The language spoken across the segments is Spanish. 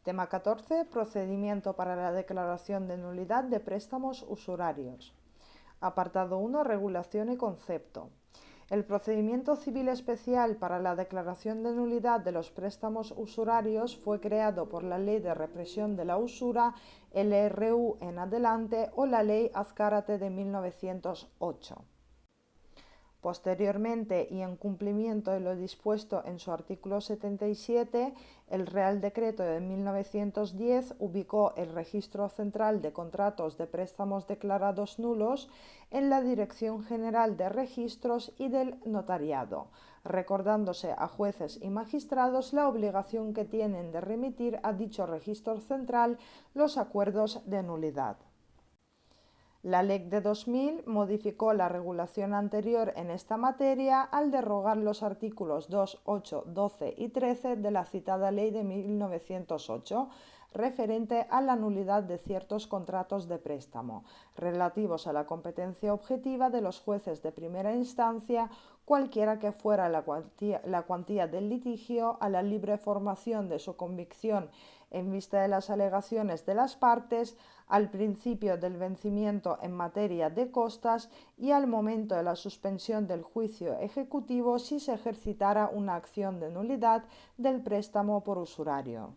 Tema 14. Procedimiento para la declaración de nulidad de préstamos usurarios. Apartado 1. Regulación y concepto. El procedimiento civil especial para la declaración de nulidad de los préstamos usurarios fue creado por la Ley de Represión de la Usura, LRU en adelante, o la Ley Azcárate de 1908. Posteriormente, y en cumplimiento de lo dispuesto en su artículo 77, el Real Decreto de 1910 ubicó el Registro Central de Contratos de Préstamos Declarados Nulos en la Dirección General de Registros y del Notariado, recordándose a jueces y magistrados la obligación que tienen de remitir a dicho registro central los acuerdos de nulidad. La Ley de 2000 modificó la regulación anterior en esta materia al derogar los artículos 2, 8, 12 y 13 de la citada Ley de 1908, referente a la nulidad de ciertos contratos de préstamo, relativos a la competencia objetiva de los jueces de primera instancia, cualquiera que fuera la cuantía del litigio, a la libre formación de su convicción en vista de las alegaciones de las partes, al principio del vencimiento en materia de costas y al momento de la suspensión del juicio ejecutivo si se ejercitara una acción de nulidad del préstamo por usurario.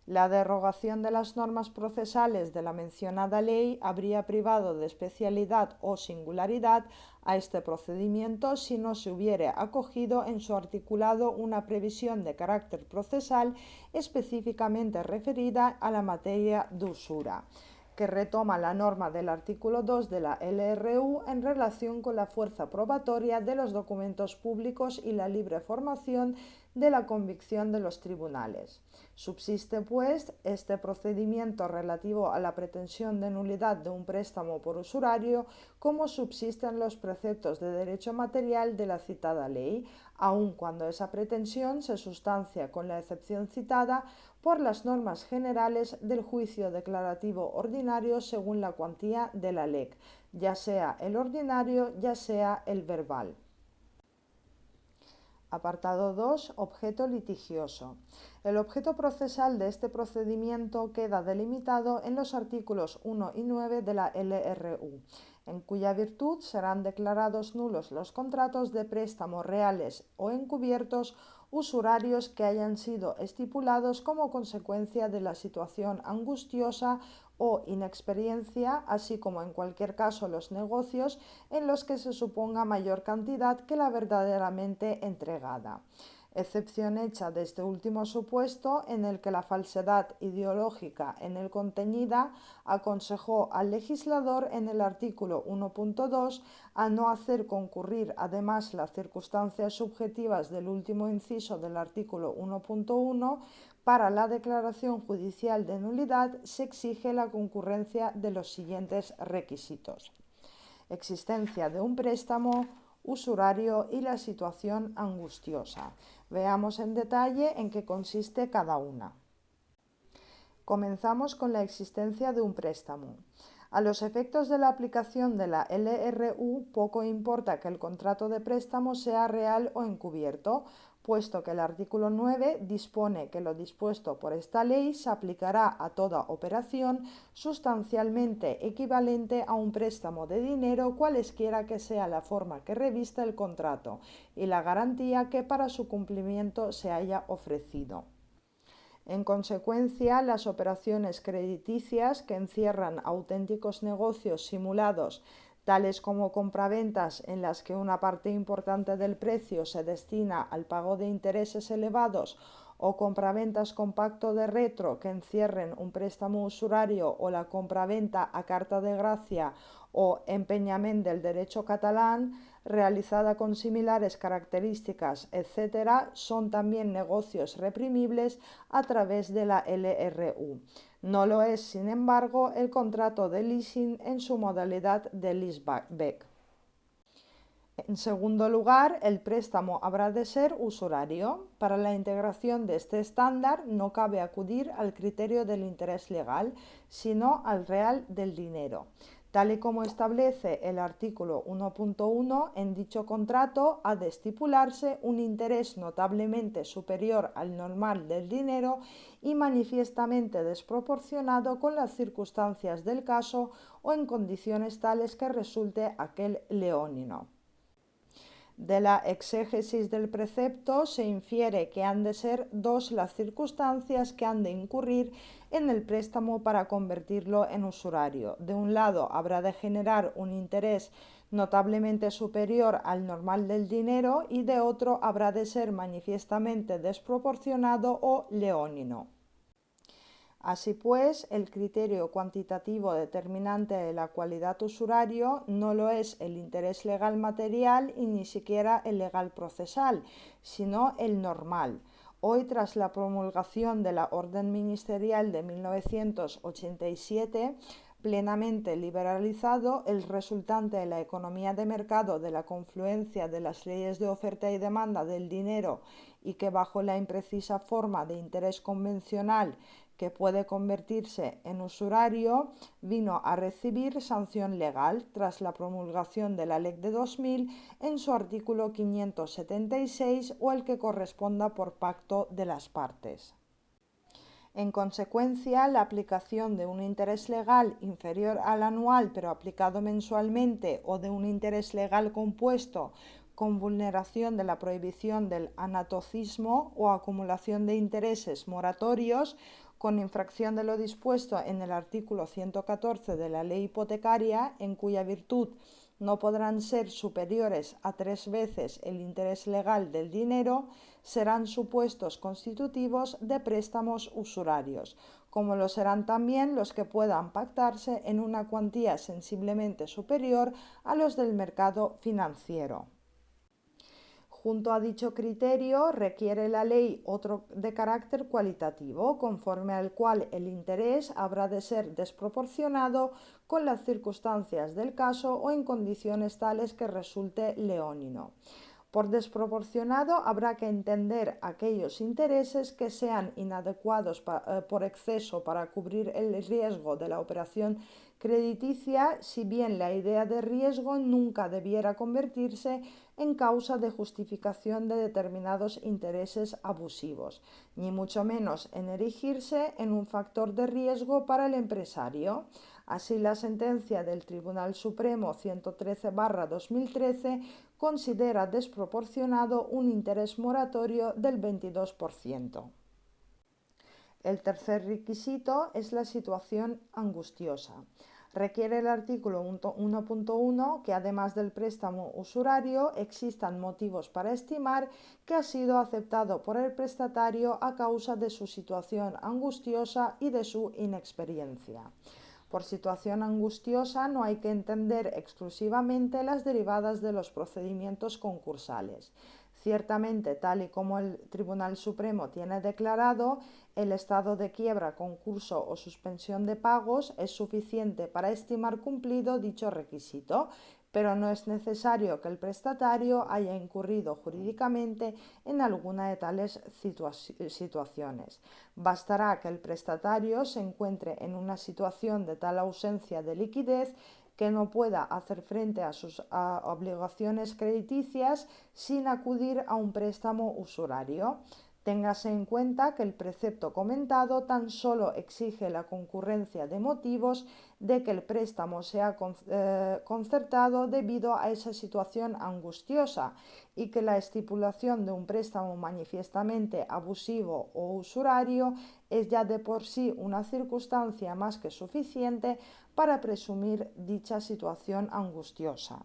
La derogación de las normas procesales de la mencionada ley habría privado de especialidad o singularidad a este procedimiento si no se hubiera acogido en su articulado una previsión de carácter procesal específicamente referida a la materia de usura, que retoma la norma del artículo 2 de la LRU en relación con la fuerza probatoria de los documentos públicos y la libre formación de la convicción de los tribunales. Subsiste, pues, este procedimiento relativo a la pretensión de nulidad de un préstamo por usurario, como subsisten los preceptos de derecho material de la citada ley, aun cuando esa pretensión se sustancia con la excepción citada por las normas generales del juicio declarativo ordinario según la cuantía de la LEC, ya sea el ordinario, ya sea el verbal. Apartado 2. Objeto litigioso. El objeto procesal de este procedimiento queda delimitado en los artículos 1 y 9 de la LRU, en cuya virtud serán declarados nulos los contratos de préstamo reales o encubiertos usurarios que hayan sido estipulados como consecuencia de la situación angustiosa o inexperiencia, así como en cualquier caso los negocios en los que se suponga mayor cantidad que la verdaderamente entregada, excepción hecha de este último supuesto en el que la falsedad ideológica en él contenida aconsejó al legislador en el artículo 1.2 a no hacer concurrir además las circunstancias subjetivas del último inciso del artículo 1.1. Para la declaración judicial de nulidad se exige la concurrencia de los siguientes requisitos: existencia de un préstamo usurario y la situación angustiosa. Veamos en detalle en qué consiste cada una. Comenzamos con la existencia de un préstamo. A los efectos de la aplicación de la LRU, poco importa que el contrato de préstamo sea real o encubierto, puesto que el artículo 9 dispone que lo dispuesto por esta ley se aplicará a toda operación sustancialmente equivalente a un préstamo de dinero, cualesquiera que sea la forma que revista el contrato y la garantía que para su cumplimiento se haya ofrecido. En consecuencia, las operaciones crediticias que encierran auténticos negocios simulados, tales como compraventas en las que una parte importante del precio se destina al pago de intereses elevados, o compraventas con pacto de retro que encierren un préstamo usurario, o la compraventa a carta de gracia o empeñament del derecho catalán, realizada con similares características, etc., son también negocios reprimibles a través de la LRU. No lo es, sin embargo, el contrato de leasing en su modalidad de leaseback. En segundo lugar, el préstamo habrá de ser usurario. Para la integración de este estándar no cabe acudir al criterio del interés legal, sino al real del dinero. Tal y como establece el artículo 1.1, en dicho contrato ha de estipularse un interés notablemente superior al normal del dinero y manifiestamente desproporcionado con las circunstancias del caso o en condiciones tales que resulte aquel leonino. De la exégesis del precepto se infiere que han de ser dos las circunstancias que han de incurrir en el préstamo para convertirlo en usurario. De un lado, habrá de generar un interés notablemente superior al normal del dinero y de otro habrá de ser manifiestamente desproporcionado o leonino. Así pues, el criterio cuantitativo determinante de la cualidad usurario no lo es el interés legal material y ni siquiera el legal procesal, sino el normal. Hoy, tras la promulgación de la Orden Ministerial de 1987, plenamente liberalizado, el resultante de la economía de mercado de la confluencia de las leyes de oferta y demanda del dinero y que bajo la imprecisa forma de interés convencional que puede convertirse en usurario, vino a recibir sanción legal tras la promulgación de la Ley de 2000 en su artículo 576 o el que corresponda por pacto de las partes. En consecuencia, la aplicación de un interés legal inferior al anual pero aplicado mensualmente o de un interés legal compuesto con vulneración de la prohibición del anatocismo o acumulación de intereses moratorios con infracción de lo dispuesto en el artículo 114 de la Ley Hipotecaria, en cuya virtud no podrán ser superiores a 3 veces el interés legal del dinero, serán supuestos constitutivos de préstamos usurarios, como lo serán también los que puedan pactarse en una cuantía sensiblemente superior a los del mercado financiero. Junto a dicho criterio, requiere la ley otro de carácter cualitativo, conforme al cual el interés habrá de ser desproporcionado con las circunstancias del caso o en condiciones tales que resulte leonino. Por desproporcionado habrá que entender aquellos intereses que sean inadecuados por exceso para cubrir el riesgo de la operación crediticia, si bien la idea de riesgo nunca debiera convertirse en causa de justificación de determinados intereses abusivos, ni mucho menos en erigirse en un factor de riesgo para el empresario. Así, la sentencia del Tribunal Supremo 113/2013 considera desproporcionado un interés moratorio del 22%. El tercer requisito es la situación angustiosa. Requiere el artículo 1.1 que además del préstamo usurario existan motivos para estimar que ha sido aceptado por el prestatario a causa de su situación angustiosa y de su inexperiencia. Por situación angustiosa no hay que entender exclusivamente las derivadas de los procedimientos concursales. Ciertamente, tal y como el Tribunal Supremo tiene declarado, el estado de quiebra, concurso o suspensión de pagos es suficiente para estimar cumplido dicho requisito, pero no es necesario que el prestatario haya incurrido jurídicamente en alguna de tales situaciones. Bastará que el prestatario se encuentre en una situación de tal ausencia de liquidez que no pueda hacer frente a sus obligaciones crediticias sin acudir a un préstamo usurario. Téngase en cuenta que el precepto comentado tan solo exige la concurrencia de motivos de que el préstamo sea concertado debido a esa situación angustiosa y que la estipulación de un préstamo manifiestamente abusivo o usurario es ya de por sí una circunstancia más que suficiente para presumir dicha situación angustiosa.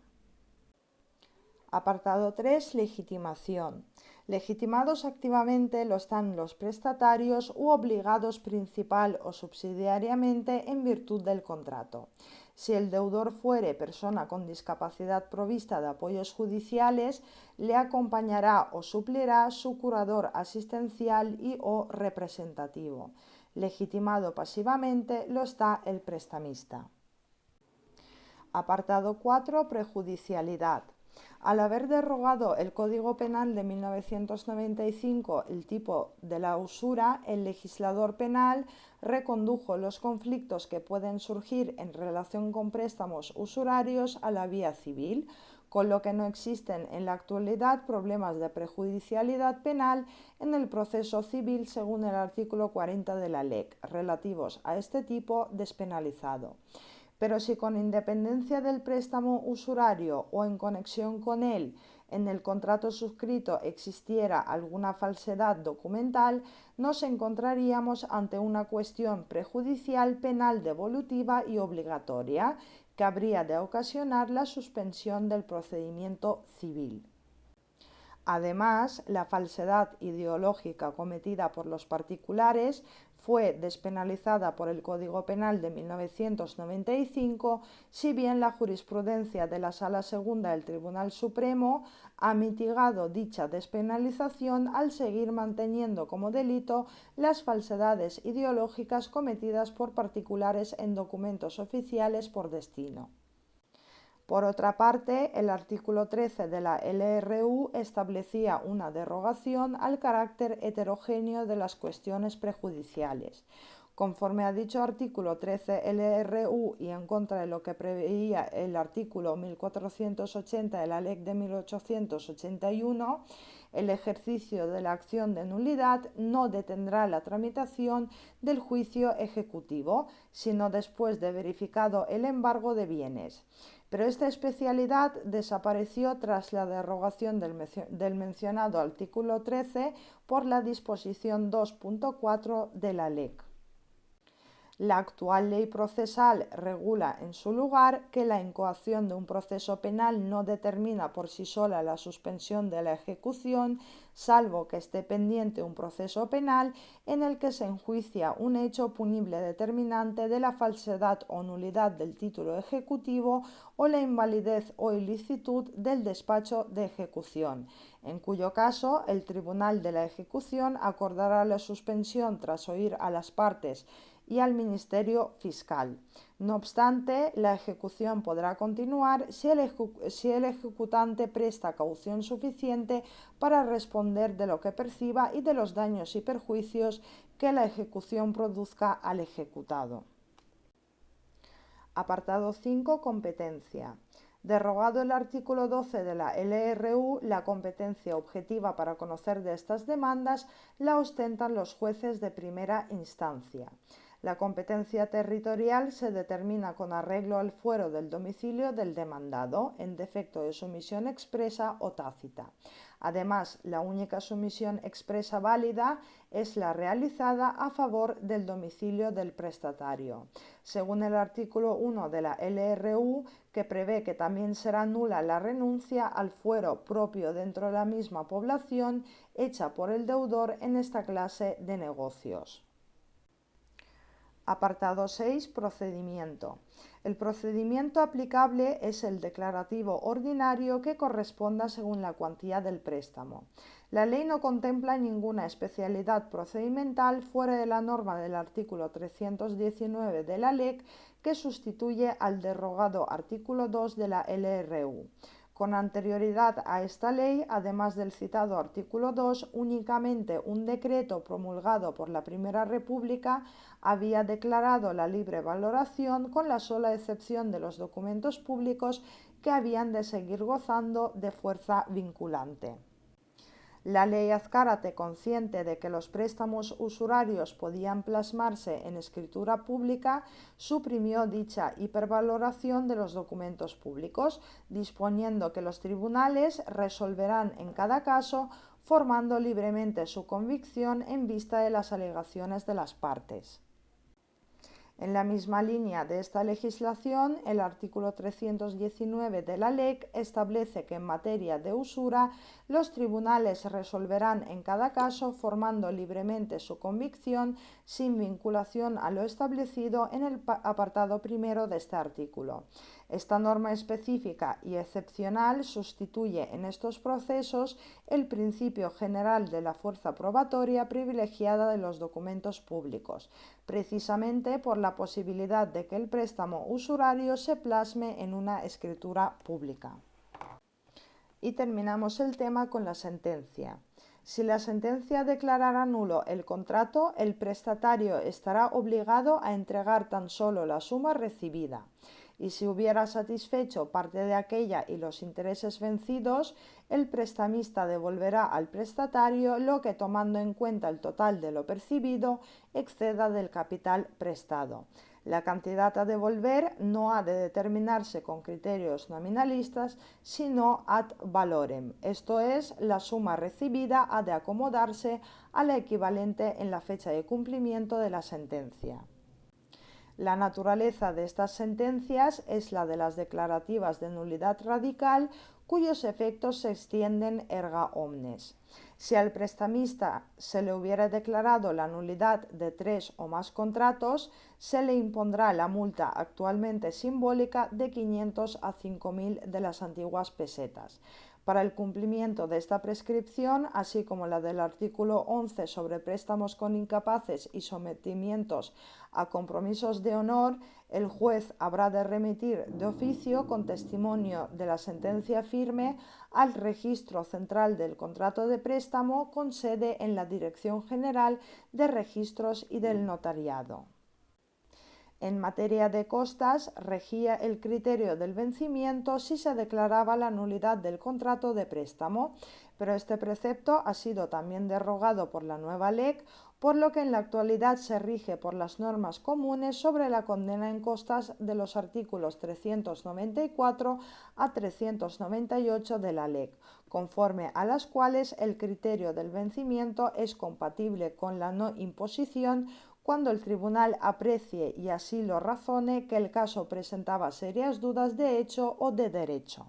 Apartado 3. Legitimación. Legitimados activamente lo están los prestatarios u obligados principal o subsidiariamente en virtud del contrato. Si el deudor fuere persona con discapacidad provista de apoyos judiciales, le acompañará o suplirá su curador asistencial y o representativo. Legitimado pasivamente lo está el prestamista. Apartado 4. Prejudicialidad. Al haber derogado el Código Penal de 1995 el tipo de la usura, el legislador penal recondujo los conflictos que pueden surgir en relación con préstamos usurarios a la vía civil, con lo que no existen en la actualidad problemas de prejudicialidad penal en el proceso civil según el artículo 40 de la LEC, relativos a este tipo despenalizado. Pero si con independencia del préstamo usurario o en conexión con él en el contrato suscrito existiera alguna falsedad documental, nos encontraríamos ante una cuestión prejudicial penal devolutiva y obligatoria que habría de ocasionar la suspensión del procedimiento civil. Además, la falsedad ideológica cometida por los particulares fue despenalizada por el Código Penal de 1995, si bien la jurisprudencia de la Sala Segunda del Tribunal Supremo ha mitigado dicha despenalización al seguir manteniendo como delito las falsedades ideológicas cometidas por particulares en documentos oficiales por destino. Por otra parte, el artículo 13 de la LRU establecía una derogación al carácter heterogéneo de las cuestiones prejudiciales. Conforme a dicho artículo 13 LRU y en contra de lo que preveía el artículo 1480 de la LEC de 1881, el ejercicio de la acción de nulidad no detendrá la tramitación del juicio ejecutivo, sino después de verificado el embargo de bienes. Pero esta especialidad desapareció tras la derogación del mencionado artículo 13 por la disposición 2.4 de la LEC. La actual ley procesal regula, en su lugar, que la incoación de un proceso penal no determina por sí sola la suspensión de la ejecución, salvo que esté pendiente un proceso penal en el que se enjuicia un hecho punible determinante de la falsedad o nulidad del título ejecutivo o la invalidez o ilicitud del despacho de ejecución, en cuyo caso el Tribunal de la Ejecución acordará la suspensión tras oír a las partes y al Ministerio Fiscal. No obstante, la ejecución podrá continuar si el ejecutante presta caución suficiente para responder de lo que perciba y de los daños y perjuicios que la ejecución produzca al ejecutado. Apartado 5. Competencia. Derogado el artículo 12 de la LRU, la competencia objetiva para conocer de estas demandas la ostentan los jueces de primera instancia. La competencia territorial se determina con arreglo al fuero del domicilio del demandado, en defecto de sumisión expresa o tácita. Además, la única sumisión expresa válida es la realizada a favor del domicilio del prestatario. Según el artículo 1 de la LRU, que prevé que también será nula la renuncia al fuero propio dentro de la misma población hecha por el deudor en esta clase de negocios. Apartado 6. Procedimiento. El procedimiento aplicable es el declarativo ordinario que corresponda según la cuantía del préstamo. La ley no contempla ninguna especialidad procedimental fuera de la norma del artículo 319 de la LEC que sustituye al derogado artículo 2 de la LRU. Con anterioridad a esta ley, además del citado artículo 2, únicamente un decreto promulgado por la Primera República había declarado la libre valoración, con la sola excepción de los documentos públicos que habían de seguir gozando de fuerza vinculante. La ley Azcárate, consciente de que los préstamos usurarios podían plasmarse en escritura pública, suprimió dicha hipervaloración de los documentos públicos, disponiendo que los tribunales resolverán en cada caso, formando libremente su convicción en vista de las alegaciones de las partes. En la misma línea de esta legislación, el artículo 319 de la LEC establece que en materia de usura los tribunales resolverán en cada caso formando libremente su convicción sin vinculación a lo establecido en el apartado primero de este artículo. Esta norma específica y excepcional sustituye en estos procesos el principio general de la fuerza probatoria privilegiada de los documentos públicos, precisamente por la posibilidad de que el préstamo usurario se plasme en una escritura pública. Y terminamos el tema con la sentencia. Si la sentencia declarara nulo el contrato, el prestatario estará obligado a entregar tan solo la suma recibida. Y si hubiera satisfecho parte de aquella y los intereses vencidos, el prestamista devolverá al prestatario lo que, tomando en cuenta el total de lo percibido, exceda del capital prestado. La cantidad a devolver no ha de determinarse con criterios nominalistas, sino ad valorem, esto es, la suma recibida ha de acomodarse a la equivalente en la fecha de cumplimiento de la sentencia. La naturaleza de estas sentencias es la de las declarativas de nulidad radical, cuyos efectos se extienden erga omnes. Si al prestamista se le hubiera declarado la nulidad de 3 o más contratos, se le impondrá la multa actualmente simbólica de 500 a 5.000 de las antiguas pesetas. Para el cumplimiento de esta prescripción, así como la del artículo 11 sobre préstamos con incapaces y sometimientos a compromisos de honor, el juez habrá de remitir de oficio con testimonio de la sentencia firme al Registro Central del Contrato de Préstamo con sede en la Dirección General de Registros y del Notariado. En materia de costas, regía el criterio del vencimiento si se declaraba la nulidad del contrato de préstamo, pero este precepto ha sido también derogado por la nueva LEC, por lo que en la actualidad se rige por las normas comunes sobre la condena en costas de los artículos 394 a 398 de la LEC, conforme a las cuales el criterio del vencimiento es compatible con la no imposición cuando el tribunal aprecie y así lo razone que el caso presentaba serias dudas de hecho o de derecho.